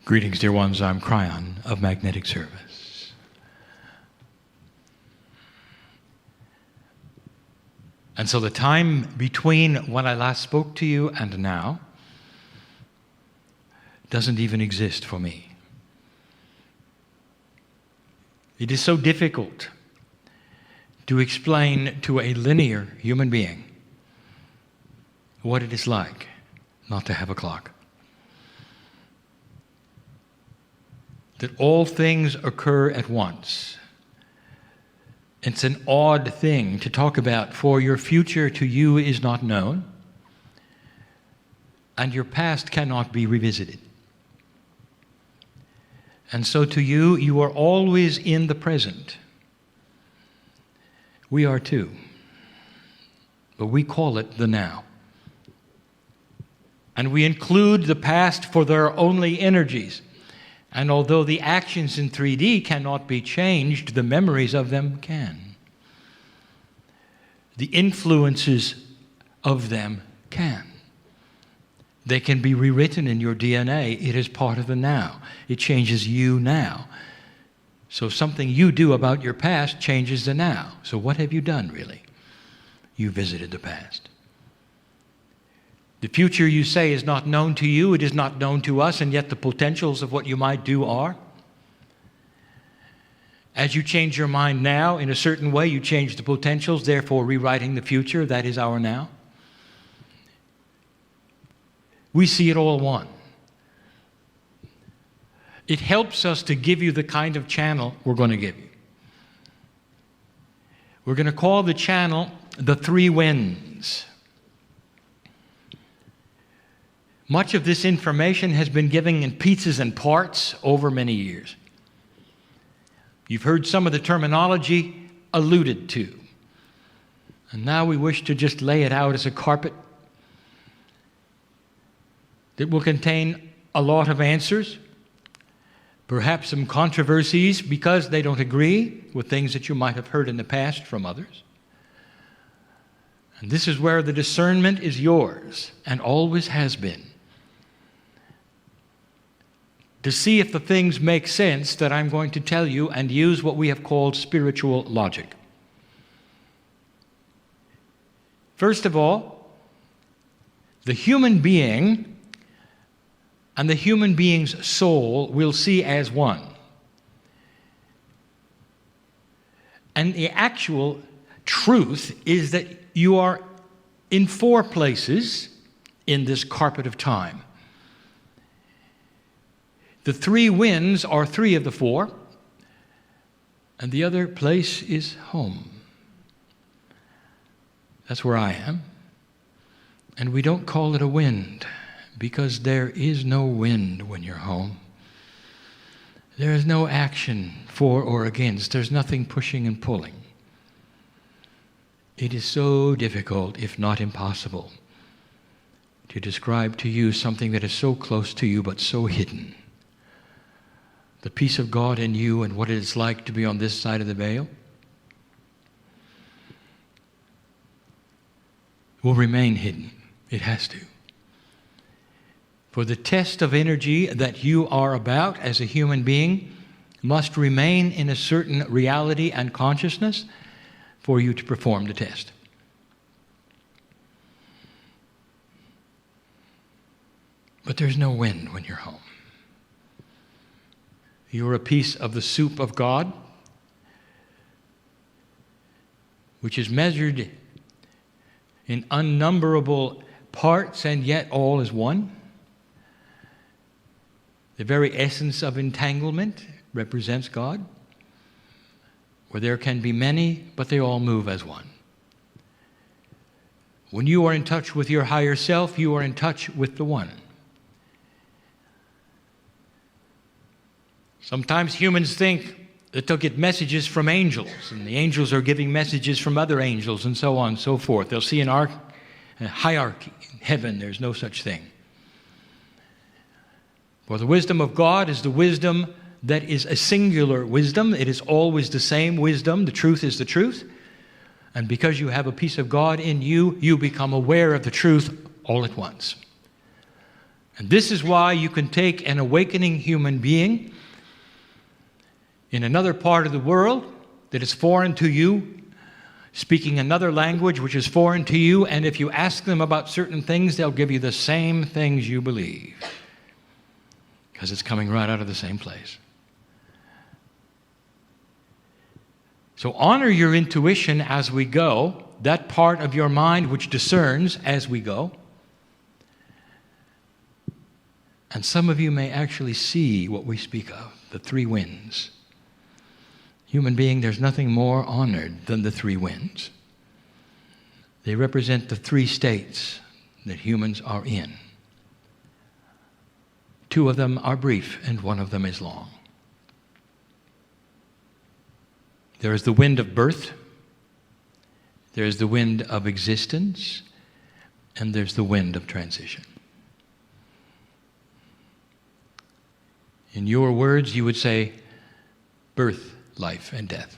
Greetings, dear ones. I'm Kryon of Magnetic Service. And so the time between when I last spoke to you and now doesn't even exist for me. It is so difficult to explain to a linear human being what it is like not to have a clock. That all things occur at once. It's an odd thing to talk about, for your future to you is not known, and your past cannot be revisited. And so to you, you are always in the present. We are too, but we call it the now. And we include the past for their only energies. And although the actions in 3D cannot be changed, the memories of them can. The influences of them can. They can be rewritten in your DNA. It is part of the now. It changes you now. So something you do about your past changes the now. So what have you done, really? You visited the past. The future, you say, is not known to you, it is not known to us, and yet the potentials of what you might do are. As you change your mind now, in a certain way, you change the potentials, therefore rewriting the future. That is our now. We see it all one. It helps us to give you the kind of channel we're going to give you. We're going to call the channel the three winds. Much of this information has been given in pieces and parts over many years. You've heard some of the terminology alluded to. And now we wish to just lay it out as a carpet that will contain a lot of answers, perhaps some controversies because they don't agree with things that you might have heard in the past from others. And this is where the discernment is yours and always has been. To see if the things make sense that I'm going to tell you, and use what we have called spiritual logic. First of all, the human being and the human being's soul we'll see as one. And the actual truth is that you are in four places in this carpet of time. The three winds are three of the four, and the other place is home. That's where I am. And we don't call it a wind, because there is no wind when you're home. There is no action for or against. There's nothing pushing and pulling. It is so difficult, if not impossible, to describe to you something that is so close to you but so hidden. The peace of God in you and what it is like to be on this side of the veil will remain hidden. It has to. For the test of energy that you are about as a human being must remain in a certain reality and consciousness for you to perform the test. But there's no wind when you're home. You're a piece of the soup of God, which is measured in unnumberable parts, and yet all is one. The very essence of entanglement represents God, where there can be many, but they all move as one. When you are in touch with your higher self, you are in touch with the one. Sometimes humans think that they'll get messages from angels, and the angels are giving messages from other angels, and so on and so forth. They'll see a hierarchy. In heaven, there's no such thing. For the wisdom of God is the wisdom that is a singular wisdom. It is always the same wisdom. The truth is the truth. And because you have a piece of God in you, you become aware of the truth all at once. And this is why you can take an awakening human being in another part of the world that is foreign to you, speaking another language which is foreign to you, and if you ask them about certain things, they'll give you the same things you believe, because it's coming right out of the same place. So honor your intuition as we go, that part of your mind which discerns as we go. And some of you may actually see what we speak of, the three winds. Human being, there's nothing more honored than the three winds. They represent the three states that humans are in. Two of them are brief and one of them is long. There is the wind of birth, there is the wind of existence, and there's the wind of transition. In your words, you would say birth, life, and death.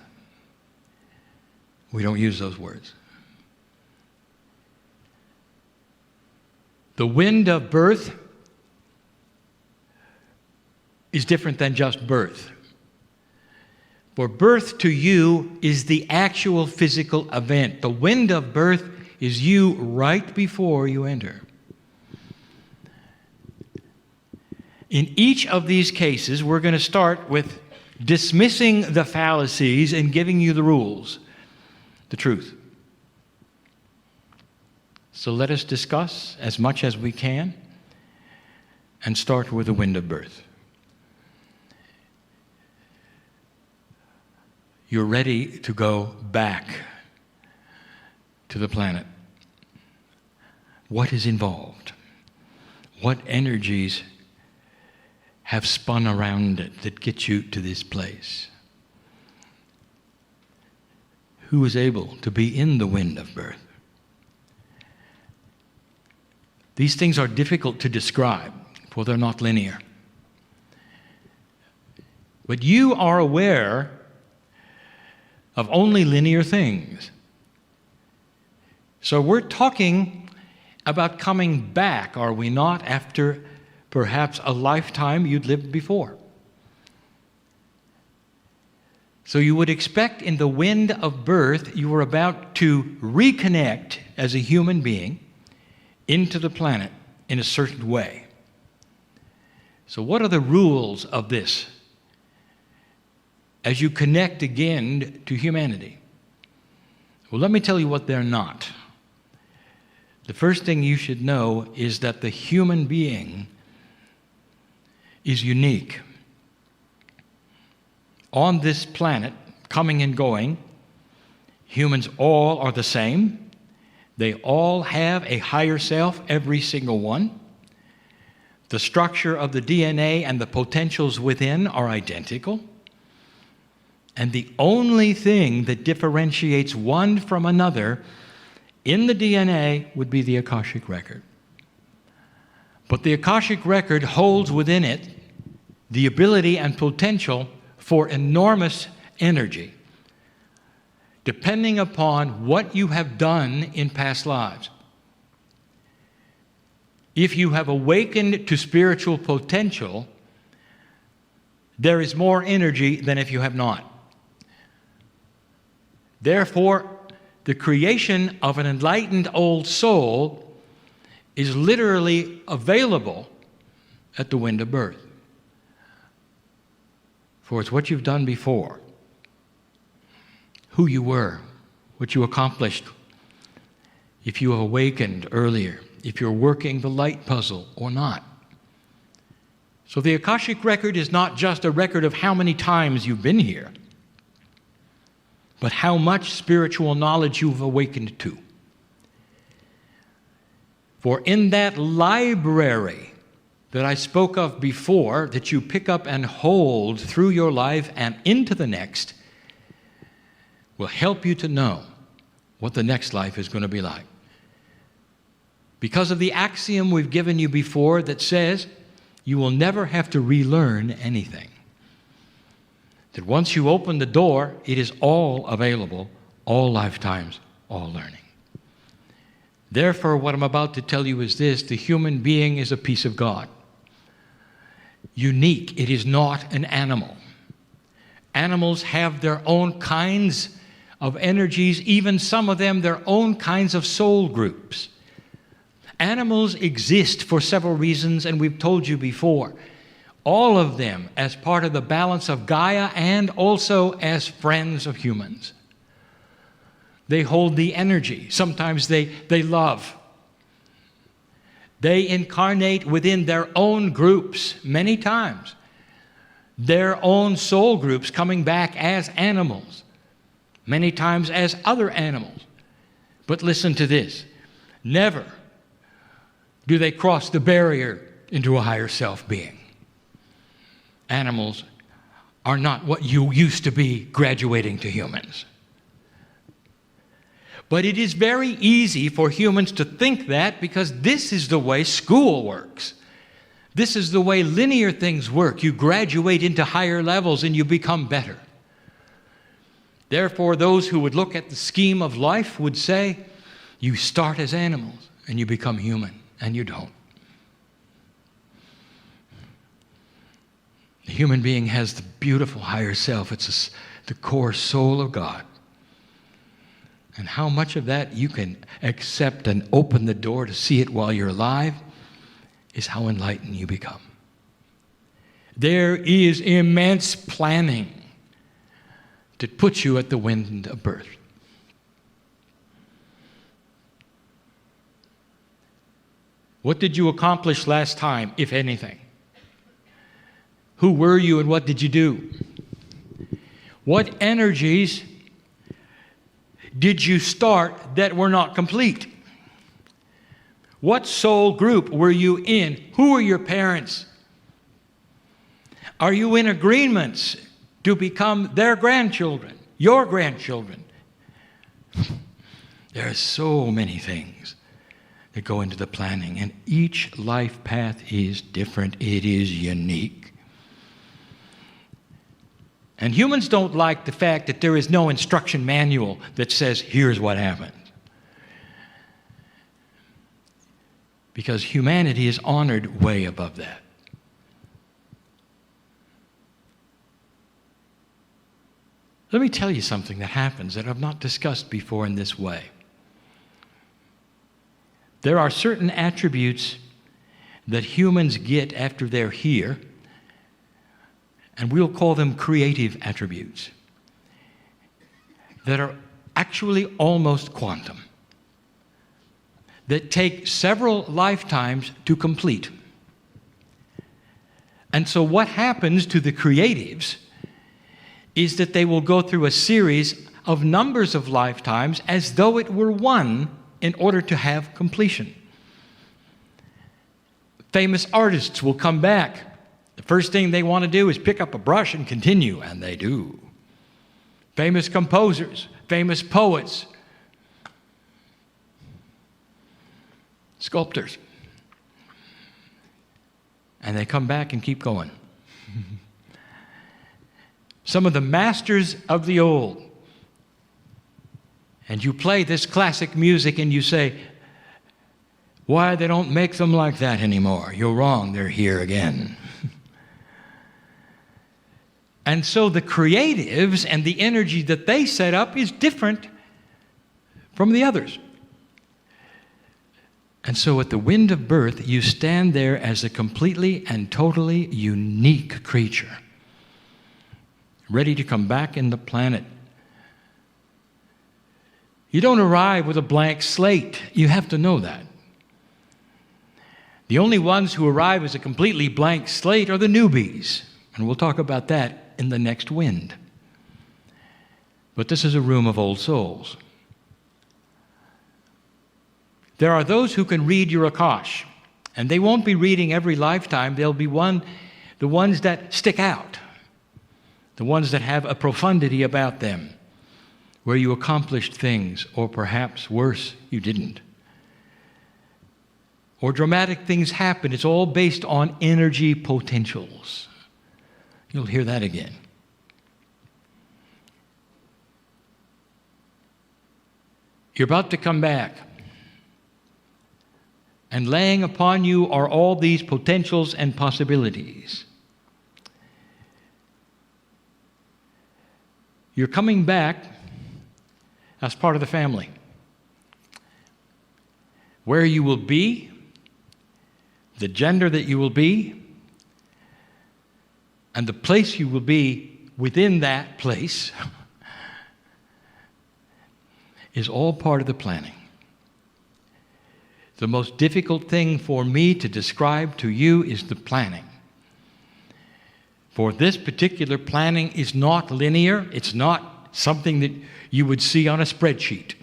We don't use those words. The wind of birth is different than just birth. For birth to you is the actual physical event. The wind of birth is you right before you enter. In each of these cases, we're going to start with dismissing the fallacies and giving you the rules, the truth. So let us discuss as much as we can and start with the wind of birth. You're ready to go back to the planet. What is involved? What energies have spun around it that get you to this place? Who is able to be in the wind of birth? These things are difficult to describe, for they're not linear. But you are aware of only linear things. So we're talking about coming back, are we not, after perhaps a lifetime you'd lived before. So you would expect in the wind of birth, you were about to reconnect as a human being into the planet in a certain way. So what are the rules of this as you connect again to humanity? Well, let me tell you what they're not. The first thing you should know is that the human being is unique. On this planet, coming and going, humans all are the same. They all have a higher self, every single one. The structure of the DNA and the potentials within are identical. And the only thing that differentiates one from another in the DNA would be the Akashic record. But the Akashic record holds within it the ability and potential for enormous energy, depending upon what you have done in past lives. If you have awakened to spiritual potential, there is more energy than if you have not. Therefore, the creation of an enlightened old soul is literally available at the wind of birth. For it's what you've done before, who you were, what you accomplished, if you have awakened earlier, if you're working the light puzzle or not. So the Akashic record is not just a record of how many times you've been here, but how much spiritual knowledge you've awakened to. For in that library that I spoke of before, that you pick up and hold through your life and into the next, will help you to know what the next life is going to be like. Because of the axiom we've given you before that says you will never have to relearn anything. That once you open the door, it is all available, all lifetimes, all learning. Therefore, what I'm about to tell you is this: the human being is a piece of God. unique. It is not an animal. Animals have their own kinds of energies, even some of them their own kinds of soul groups. Animals exist for several reasons, and we've told you before. All of them as part of the balance of Gaia and also as friends of humans. They hold the energy. Sometimes they love. They incarnate within their own groups many times. Their own soul groups coming back as animals. Many times as other animals. But listen to this. Never do they cross the barrier into a higher self being. Animals are not what you used to be graduating to humans. But it is very easy for humans to think that because this is the way school works. This is the way linear things work. You graduate into higher levels and you become better. Therefore, those who would look at the scheme of life would say, you start as animals and you become human, and you don't. The human being has the beautiful higher self. It's the core soul of God. And how much of that you can accept and open the door to see it while you're alive is how enlightened you become. There is immense planning to put you at the wind of birth. What did you accomplish last time, if anything? Who were you and what did you do? What energies did you start that were not complete? What soul group were you in? Who were your parents? Are you in agreements to become their grandchildren, your grandchildren? There are so many things that go into the planning, and each life path is different. It is unique. And humans don't like the fact that there is no instruction manual that says, here's what happens. Because humanity is honored way above that. Let me tell you something that happens that I've not discussed before in this way. There are certain attributes that humans get after they're here, and we'll call them creative attributes, that are actually almost quantum, that take several lifetimes to complete. And so what happens to the creatives is that they will go through a series of numbers of lifetimes as though it were one in order to have completion. Famous artists will come back. The first thing they want to do is pick up a brush and continue, and they do. Famous composers, famous poets, sculptors. And they come back and keep going. Some of the masters of the old. And you play this classic music and you say, why they don't make them like that anymore? You're wrong, they're here again. And so the creatives and the energy that they set up is different from the others. And so at the wind of birth, you stand there as a completely and totally unique creature, ready to come back in the planet. You don't arrive with a blank slate. You have to know that. The only ones who arrive as a completely blank slate are the newbies. And we'll talk about that in the next wind. But this is a room of old souls. There are those who can read your Akash. And they won't be reading every lifetime. They'll be the ones that stick out. The ones that have a profundity about them, where you accomplished things, or perhaps worse, you didn't. Or dramatic things happen. It's all based on energy potentials. You'll hear that again. You're about to come back. And laying upon you are all these potentials and possibilities. You're coming back as part of the family. Where you will be, the gender that you will be, and the place you will be within that place is all part of the planning. The most difficult thing for me to describe to you is the planning. For this particular planning is not linear. It's not something that you would see on a spreadsheet.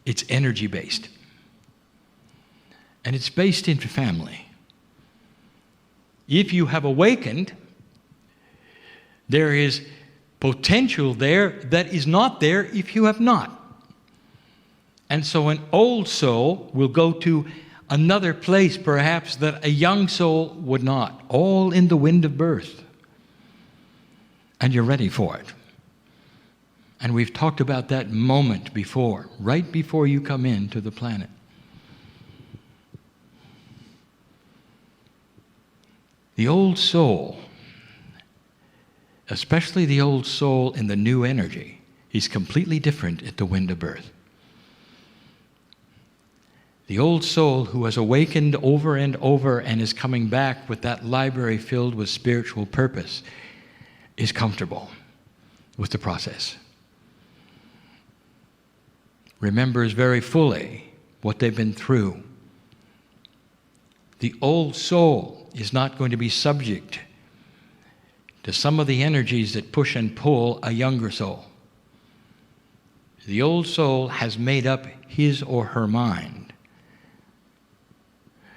It's energy-based. And it's based in family. If you have awakened, there is potential there that is not there if you have not. And so an old soul will go to another place, perhaps, that a young soul would not. All in the wind of birth. And you're ready for it. And we've talked about that moment before, right before you come into the planet. The old soul, especially the old soul in the new energy, is completely different at the wind of birth. The old soul who has awakened over and over and is coming back with that library filled with spiritual purpose is comfortable with the process. Remembers very fully what they've been through. The old soul is not going to be subject to some of the energies that push and pull a younger soul. The old soul has made up his or her mind.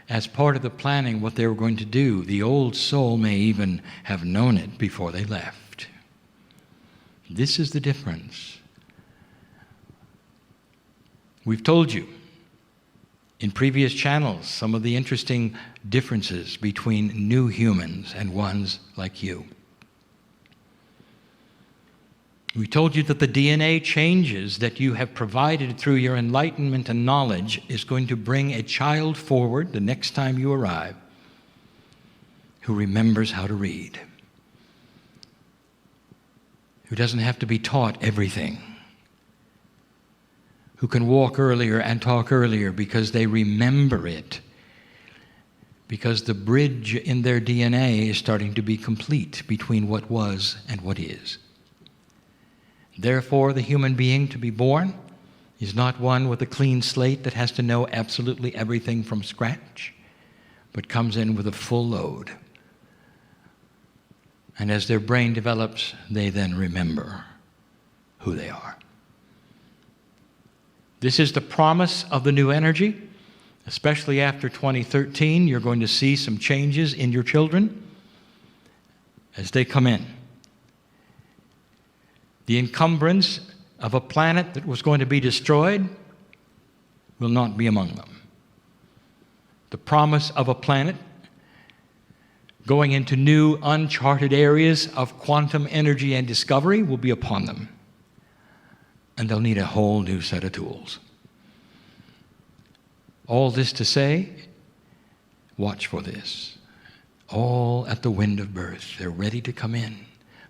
As part of the planning, what they were going to do, the old soul may even have known it before they left. This is the difference. We've told you in previous channels some of the interesting differences between new humans and ones like you. We told you that the DNA changes that you have provided through your enlightenment and knowledge is going to bring a child forward the next time you arrive who remembers how to read, who doesn't have to be taught everything, who can walk earlier and talk earlier because they remember it, because the bridge in their DNA is starting to be complete between what was and what is. Therefore, the human being to be born is not one with a clean slate that has to know absolutely everything from scratch, but comes in with a full load. And as their brain develops, they then remember who they are. This is the promise of the new energy. Especially after 2013, you're going to see some changes in your children as they come in. The encumbrance of a planet that was going to be destroyed will not be among them. The promise of a planet going into new, uncharted areas of quantum energy and discovery will be upon them. And they'll need a whole new set of tools. All this to say, watch for this. All at the wind of birth. They're ready to come in.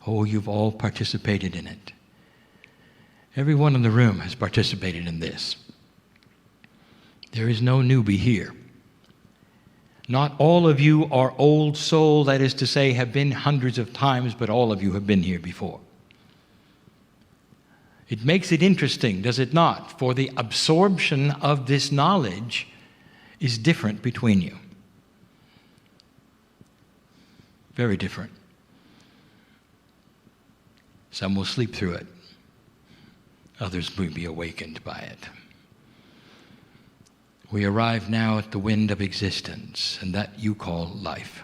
Oh, you've all participated in it. Everyone in the room has participated in this. There is no newbie here. Not all of you are old soul, that is to say, have been hundreds of times, but all of you have been here before. It makes it interesting, does it not? For the absorption of this knowledge is different between you. Very different. Some will sleep through it. Others will be awakened by it. We arrive now at the wind of existence, and that you call life.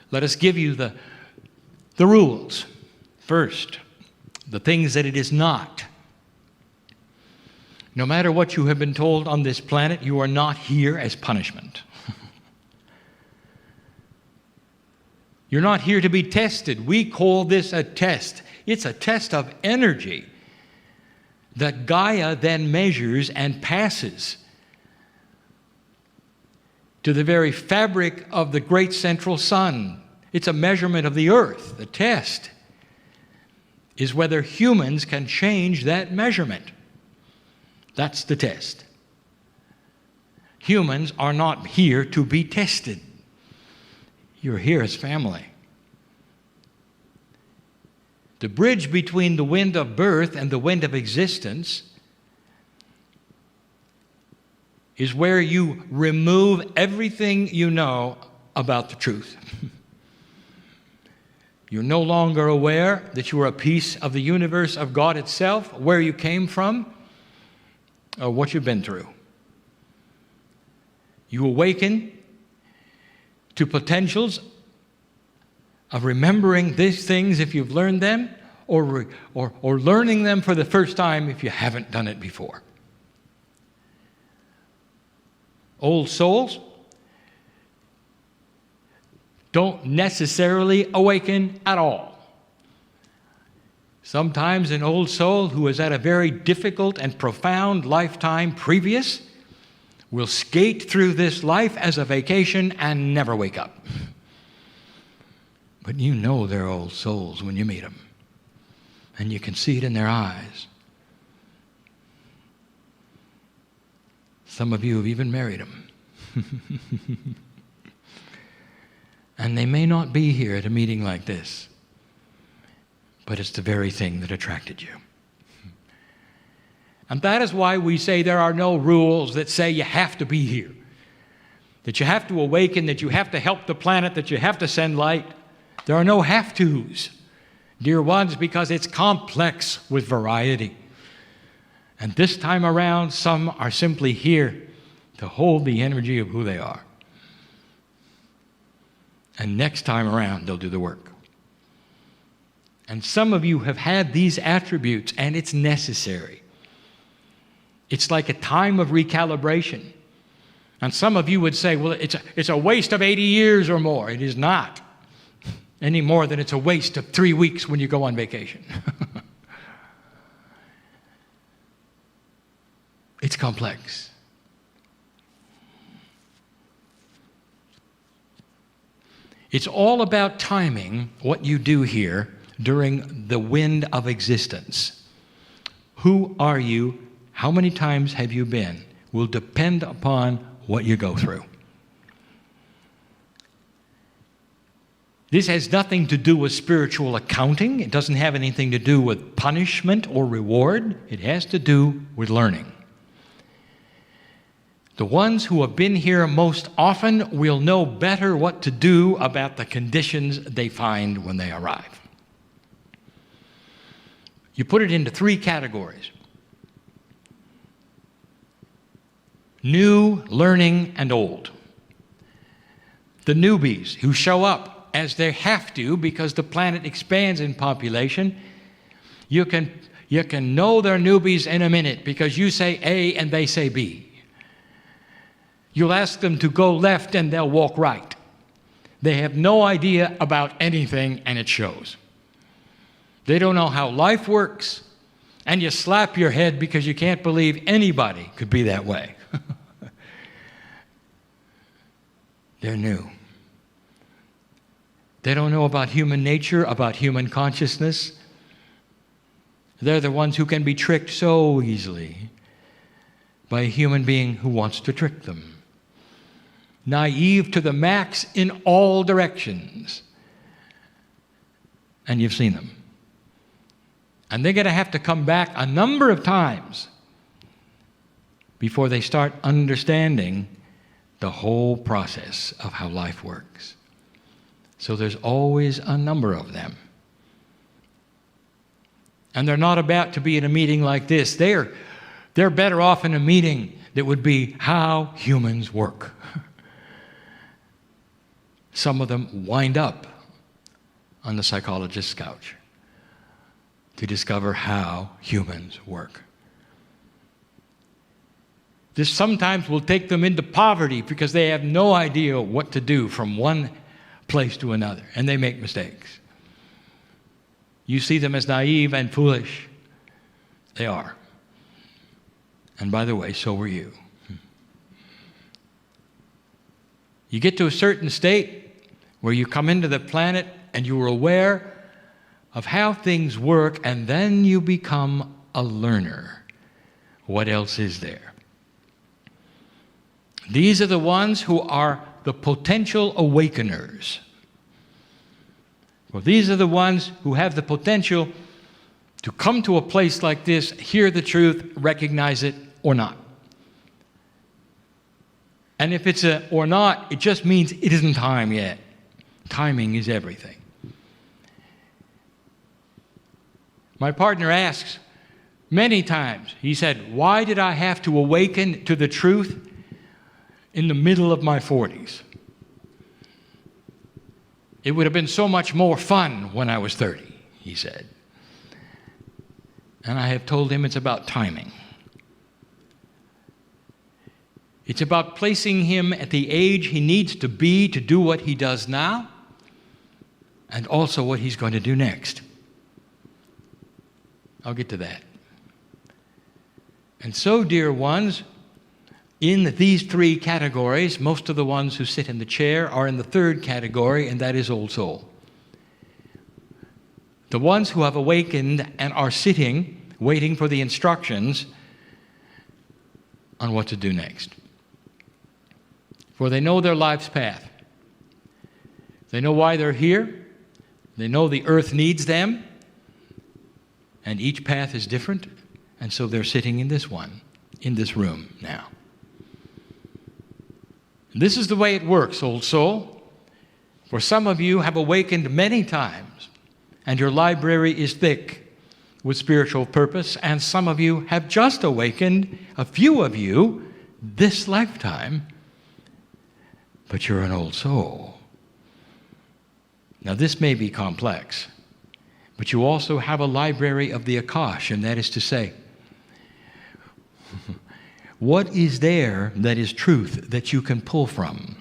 Let us give you the rules. First, the things that it is not. No matter what you have been told on this planet, you are not here as punishment. You're not here to be tested. We call this a test. It's a test of energy that Gaia then measures and passes to the very fabric of the great central sun. It's a measurement of the earth. The test is whether humans can change that measurement. That's the test. Humans are not here to be tested. You're here as family. The bridge between the wind of birth and the wind of existence is where you remove everything you know about the truth. You're no longer aware that you are a piece of the universe of God itself, where you came from, or what you've been through. You awaken to potentials of remembering these things if you've learned them, or learning them for the first time if you haven't done it before. Old souls don't necessarily awaken at all. Sometimes an old soul who has had a very difficult and profound lifetime previous will skate through this life as a vacation and never wake up. But you know they're old souls when you meet them, and you can see it in their eyes. Some of you have even married them. And they may not be here at a meeting like this, but it's the very thing that attracted you. And that is why we say there are no rules that say you have to be here, that you have to awaken, that you have to help the planet, that you have to send light. There are no have-tos, dear ones, because it's complex with variety. And this time around, some are simply here to hold the energy of who they are. And next time around, they'll do the work. And some of you have had these attributes, and it's necessary. It's like a time of recalibration. And some of you would say, well, it's a waste of 80 years or more. It is not, any more than it's a waste of 3 weeks when you go on vacation. It's complex. It's all about timing what you do here during the wind of existence. Who are you? How many times have you been? Will depend upon what you go through. This has nothing to do with spiritual accounting. It doesn't have anything to do with punishment or reward. It has to do with learning. The ones who have been here most often will know better what to do about the conditions they find when they arrive. You put it into 3 categories: new, learning, and old. The newbies who show up as they have to because the planet expands in population, you can know they're newbies in a minute because you say A and they say B. You'll ask them to go left and they'll walk right. They have no idea about anything, and it shows. They don't know how life works, and you slap your head because you can't believe anybody could be that way. They're new. They don't know about human nature, about human consciousness. They're the ones who can be tricked so easily by a human being who wants to trick them. Naive to the max in all directions. And you've seen them. And they're going to have to come back a number of times before they start understanding the whole process of how life works. So there's always a number of them. And they're not about to be in a meeting like this. They're better off in a meeting that would be how humans work. Some of them wind up on the psychologist's couch to discover how humans work. This sometimes will take them into poverty because they have no idea what to do from one place to another, and they make mistakes. You see them as naive and foolish. They are. And by the way, so were you. You get to a certain state where you come into the planet and you are aware of how things work, and then you become a learner. What else is there? These are the ones who are the potential awakeners. Well, these are the ones who have the potential to come to a place like this, hear the truth, recognize it or not. And if it's a or not, it just means it isn't time yet. Timing is everything. My partner asks many times, he said, why did I have to awaken to the truth in the middle of my 40s? It would have been so much more fun when I was 30, he said. And I have told him it's about timing. It's about placing him at the age he needs to be to do what he does now, and also what he's going to do next. I'll get to that. And so, dear ones, in these three categories, most of the ones who sit in the chair are in the third category, and that is old soul. The ones who have awakened and are sitting, waiting for the instructions on what to do next. For they know their life's path. They know why they're here. They know the earth needs them. And each path is different. And so they're sitting in this one, in this room now. This is the way it works, old soul. For some of you have awakened many times, and your library is thick with spiritual purpose, and some of you have just awakened, a few of you, this lifetime, but you're an old soul. Now this may be complex, but you also have a library of the Akash, and that is to say, what is there that is truth that you can pull from,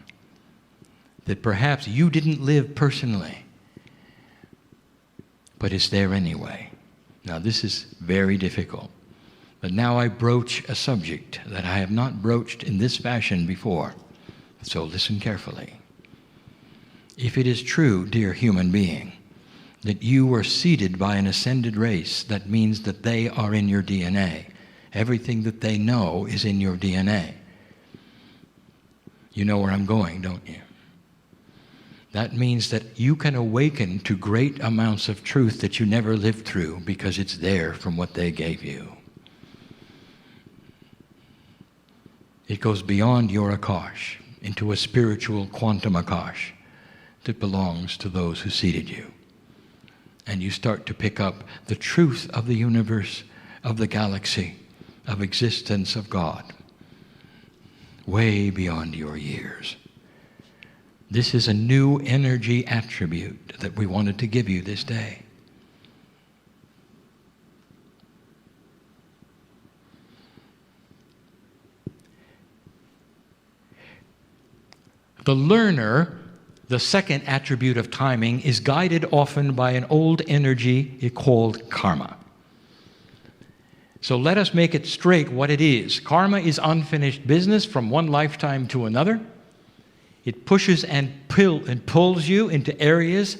that perhaps you didn't live personally, but it's there anyway? Now this is very difficult, but now I broach a subject that I have not broached in this fashion before, so listen carefully. If it is true, dear human being, that you were seeded by an ascended race, that means that they are in your DNA. Everything that they know is in your DNA. You know where I'm going, don't you? That means that you can awaken to great amounts of truth that you never lived through because it's there from what they gave you. It goes beyond your Akash into a spiritual quantum Akash that belongs to those who seeded you. And you start to pick up the truth of the universe, of the galaxy, of existence of God, way beyond your years. This is a new energy attribute that we wanted to give you this day. The learner, the second attribute of timing, is guided often by an old energy called karma. So let us make it straight what it is. Karma is unfinished business from one lifetime to another. It pushes and pulls you into areas,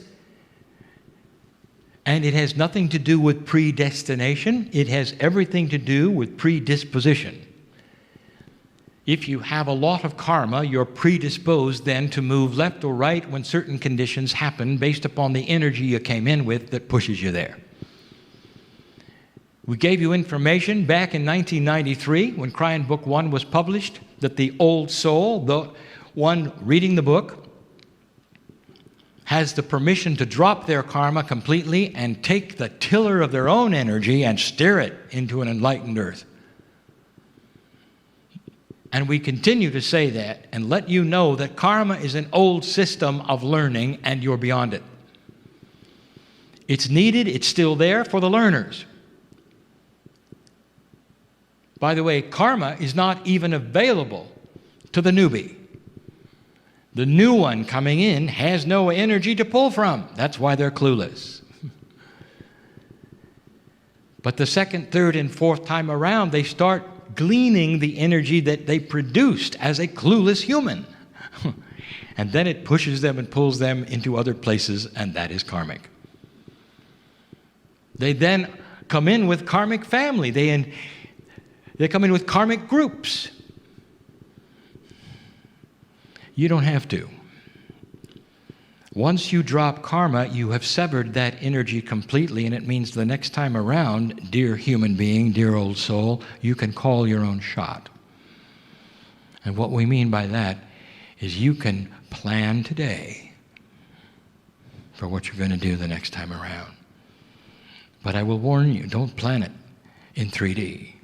and it has nothing to do with predestination. It has everything to do with predisposition. If you have a lot of karma, you're predisposed then to move left or right when certain conditions happen based upon the energy you came in with that pushes you there. We gave you information back in 1993 when Kryon Book 1 was published that the old soul, the one reading the book, has the permission to drop their karma completely and take the tiller of their own energy and steer it into an enlightened earth. And we continue to say that and let you know that karma is an old system of learning and you're beyond it. It's needed, it's still there for the learners. By the way, karma is not even available to the newbie. The new one coming in has no energy to pull from. That's why they're clueless. But the second, third, and fourth time around, they start gleaning the energy that they produced as a clueless human. And then it pushes them and pulls them into other places, and that is karmic. They then come in with karmic family. They come in with karmic groups. You don't have to. Once you drop karma, you have severed that energy completely, and it means the next time around, dear human being, dear old soul, you can call your own shot. And what we mean by that is you can plan today for what you're going to do the next time around. But I will warn you, don't plan it in 3D.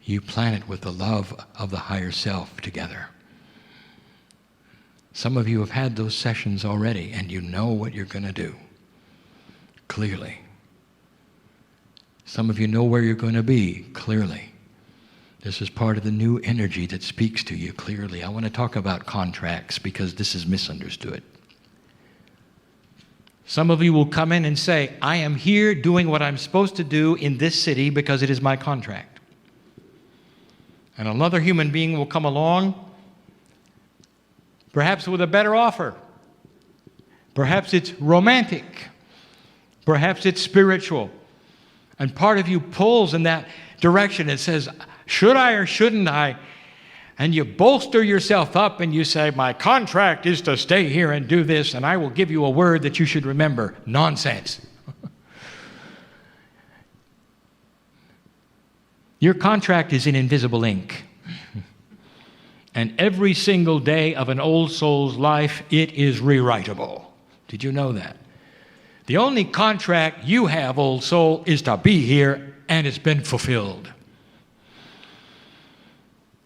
You plan it with the love of the higher self together. Some of you have had those sessions already, and you know what you're going to do, clearly. Some of you know where you're going to be, clearly. This is part of the new energy that speaks to you clearly. I want to talk about contracts because this is misunderstood. Some of you will come in and say, I am here doing what I'm supposed to do in this city because it is my contract. And another human being will come along, perhaps with a better offer. Perhaps it's romantic. Perhaps it's spiritual. And part of you pulls in that direction and says, should I or shouldn't I? And you bolster yourself up and you say, my contract is to stay here and do this, and I will give you a word that you should remember. Nonsense. Your contract is in invisible ink. And every single day of an old soul's life, it is rewritable. Did you know that? The only contract you have, old soul, is to be here, and it's been fulfilled.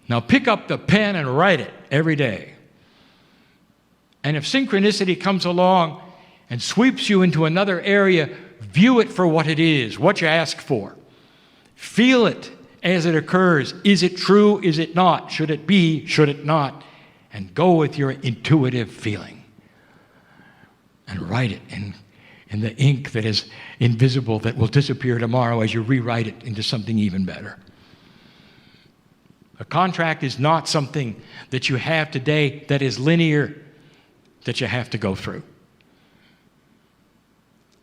Now pick up the pen and write it every day. And if synchronicity comes along and sweeps you into another area, view it for what it is, what you ask for. Feel it as it occurs. Is it true? Is it not? Should it be? Should it not? And go with your intuitive feeling. And write it in the ink that is invisible, that will disappear tomorrow as you rewrite it into something even better. A contract is not something that you have today that is linear, that you have to go through.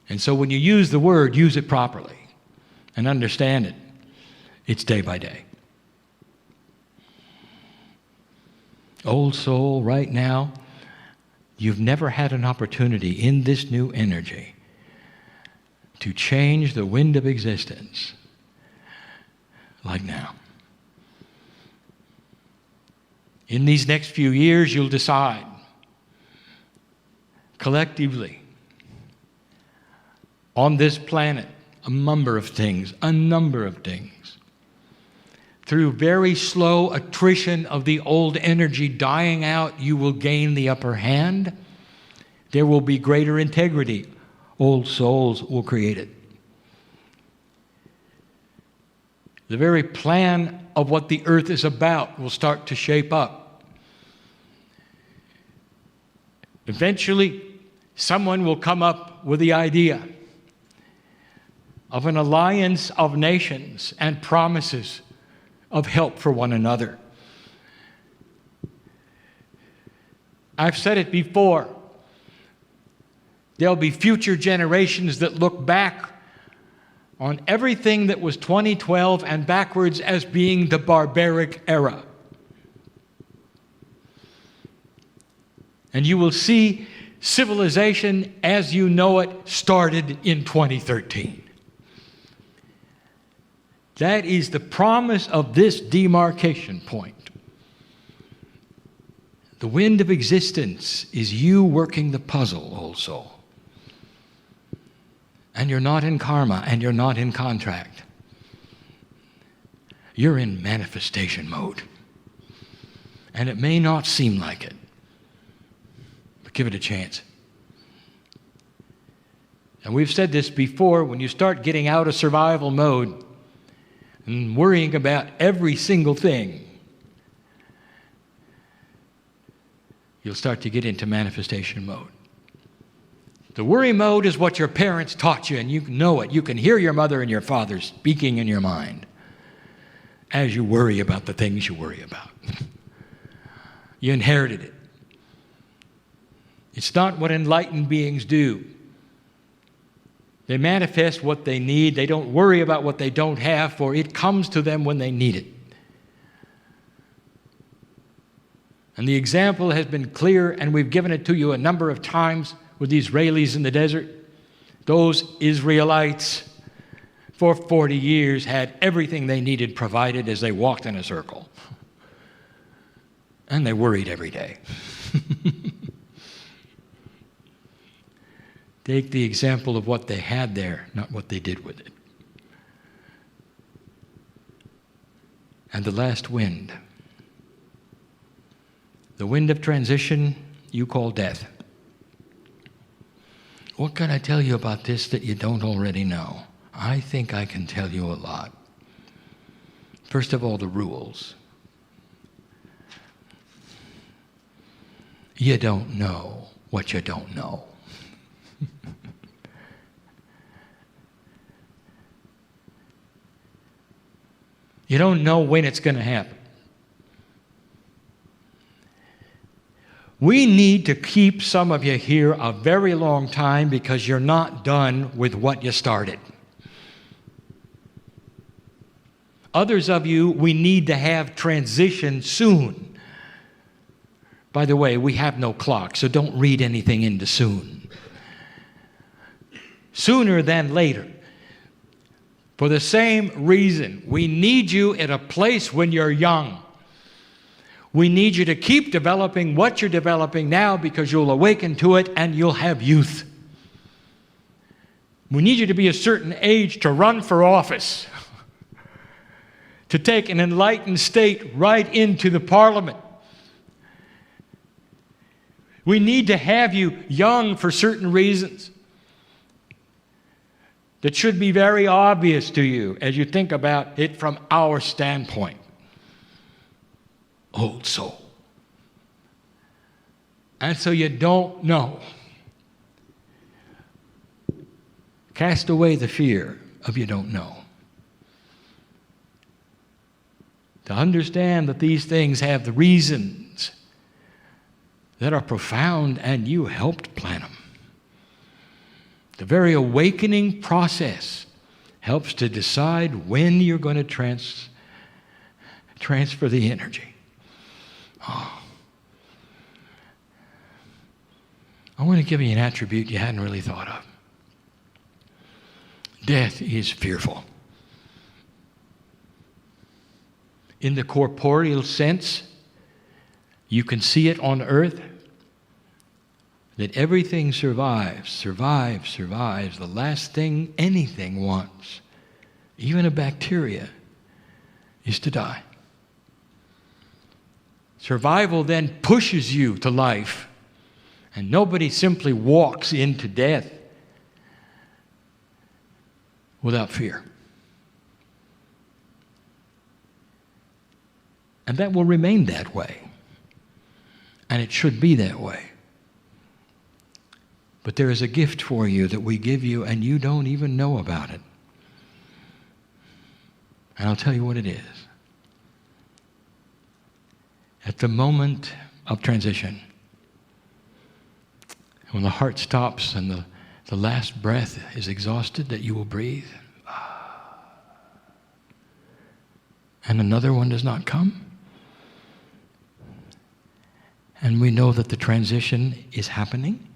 And so when you use the word, use it properly and understand it. It's day by day. Old soul, right now, you've never had an opportunity in this new energy to change the wind of existence like now. In these next few years, you'll decide collectively on this planet a number of things. Through very slow attrition of the old energy dying out, you will gain the upper hand. There will be greater integrity. Old souls will create it. The very plan of what the earth is about will start to shape up. Eventually, someone will come up with the idea of an alliance of nations and promises of help for one another. I've said it before. There'll be future generations that look back on everything that was 2012 and backwards as being the barbaric era. And you will see civilization as you know it started in 2013. That is the promise of this demarcation point. The wind of existence is you working the puzzle, old soul. And you're not in karma, and you're not in contract. You're in manifestation mode. And it may not seem like it, but give it a chance. And we've said this before, when you start getting out of survival mode and worrying about every single thing, you'll start to get into manifestation mode. The worry mode is what your parents taught you, and you know it. You can hear your mother and your father speaking in your mind as you worry about the things you worry about. You inherited it. It's not what enlightened beings do. They manifest what they need. They don't worry about what they don't have, for it comes to them when they need it. And the example has been clear, and we've given it to you a number of times with the Israelis in the desert. Those Israelites, for 40 years, had everything they needed provided as they walked in a circle. And they worried every day. Take the example of what they had there, not what they did with it. And the last wind. The wind of transition you call death. What can I tell you about this that you don't already know? I think I can tell you a lot. First of all, the rules. You don't know what you don't know. You don't know when it's going to happen. We need to keep some of you here a very long time because you're not done with what you started. Others of you, we need to have transition soon. By the way, we have no clock, so don't read anything into soon. Sooner than later. For the same reason, we need you at a place when you're young. We need you to keep developing what you're developing now because you'll awaken to it and you'll have youth. We need you to be a certain age to run for office, to take an enlightened state right into the parliament. We need to have you young for certain reasons that should be very obvious to you as you think about it from our standpoint. Old soul. And so you don't know. Cast away the fear of you don't know. To understand that these things have the reasons that are profound and you helped plan them. The very awakening process helps to decide when you're going to transfer the energy. Oh. I want to give you an attribute you hadn't really thought of. Death is fearful. In the corporeal sense, you can see it on earth, that everything survives. The last thing anything wants, even a bacteria, is to die. Survival then pushes you to life, and nobody simply walks into death without fear. And that will remain that way, and it should be that way. But there is a gift for you that we give you, and you don't even know about it. And I'll tell you what it is. At the moment of transition, when the heart stops and the last breath is exhausted that you will breathe, and another one does not come, and we know that the transition is happening,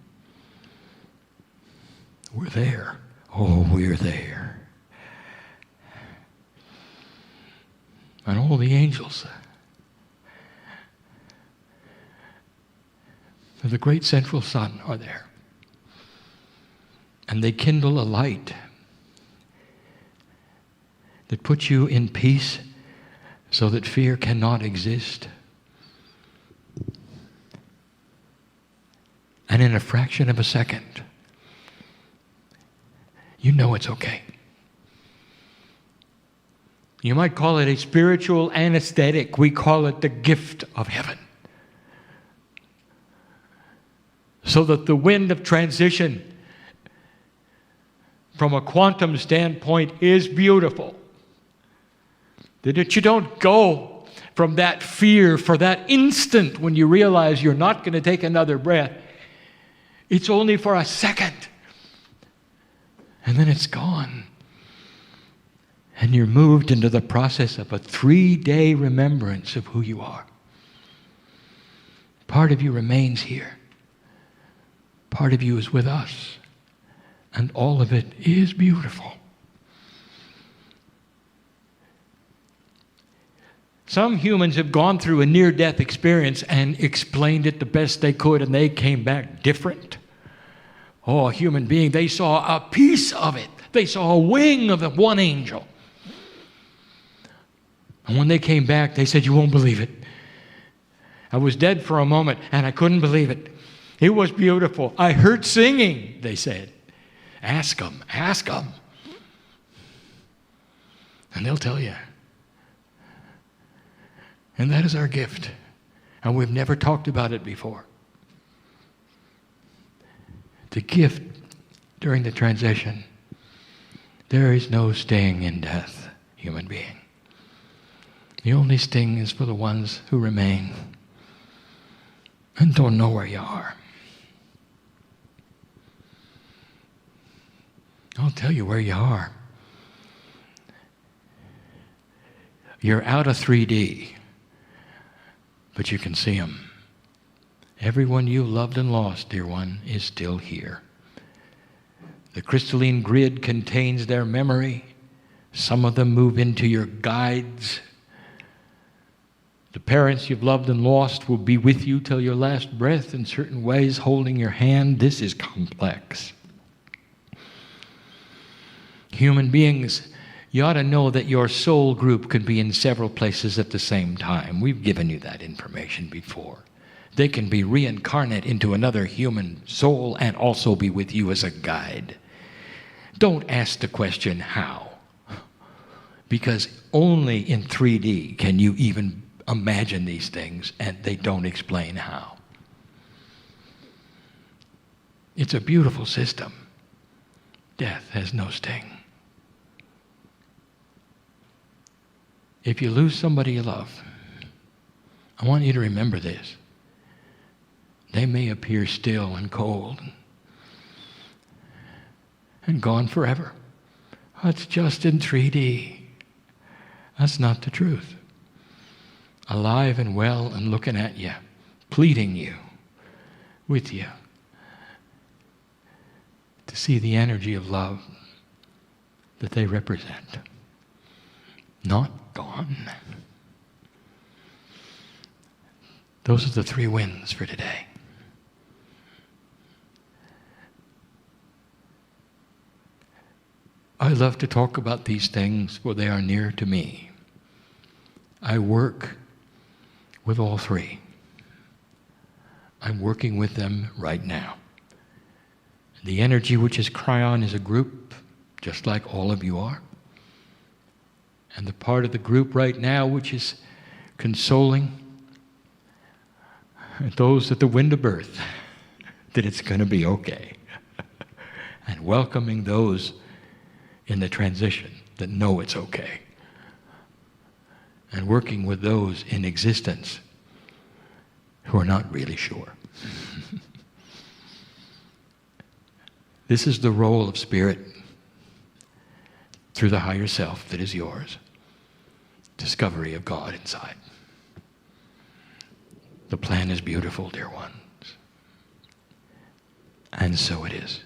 we're there. Oh, we're there. And all the angels of the great central sun are there. And they kindle a light that puts you in peace so that fear cannot exist. And in a fraction of a second, you know it's okay. You might call it a spiritual anesthetic. We call it the gift of heaven. So that the wind of transition from a quantum standpoint is beautiful. That you don't go from that fear for that instant when you realize you're not going to take another breath. It's only for a second. And then it's gone. And you're moved into the process of a 3-day remembrance of who you are. Part of you remains here. Part of you is with us. And all of it is beautiful. Some humans have gone through a near-death experience and explained it the best they could, and they came back different. Oh, a human being, they saw a piece of it. They saw a wing of the one angel. And when they came back, they said, "You won't believe it. I was dead for a moment, and I couldn't believe it. It was beautiful. I heard singing," they said. Ask them. And they'll tell you. And that is our gift. And we've never talked about it before. The gift during the transition. There is no sting in death, human being. The only sting is for the ones who remain and don't know where you are. I'll tell you where you are. You're out of 3D. But you can see them. Everyone you loved and lost, dear one, is still here. The crystalline grid contains their memory. Some of them move into your guides. The parents you've loved and lost will be with you till your last breath in certain ways, holding your hand. This is complex. Human beings, you ought to know that your soul group can be in several places at the same time. We've given you that information before. They can be reincarnate into another human soul and also be with you as a guide. Don't ask the question, how? Because only in 3D can you even imagine these things, and they don't explain how. It's a beautiful system. Death has no sting. If you lose somebody you love, I want you to remember this. They may appear still and cold and gone forever. That's just in 3D. That's not the truth. Alive and well and looking at you, pleading you, with you, to see the energy of love that they represent. Not gone. Those are the 3 wins for today. I love to talk about these things, for they are near to me. I work with all 3. I'm working with them right now. The energy which is Kryon is a group, just like all of you are. And the part of the group right now which is consoling those at the wind of birth that it's going to be okay. And welcoming those in the transition that know it's okay. And working with those in existence who are not really sure. This is the role of spirit through the higher self that is yours. Discovery of God inside. The plan is beautiful, dear ones. And so it is.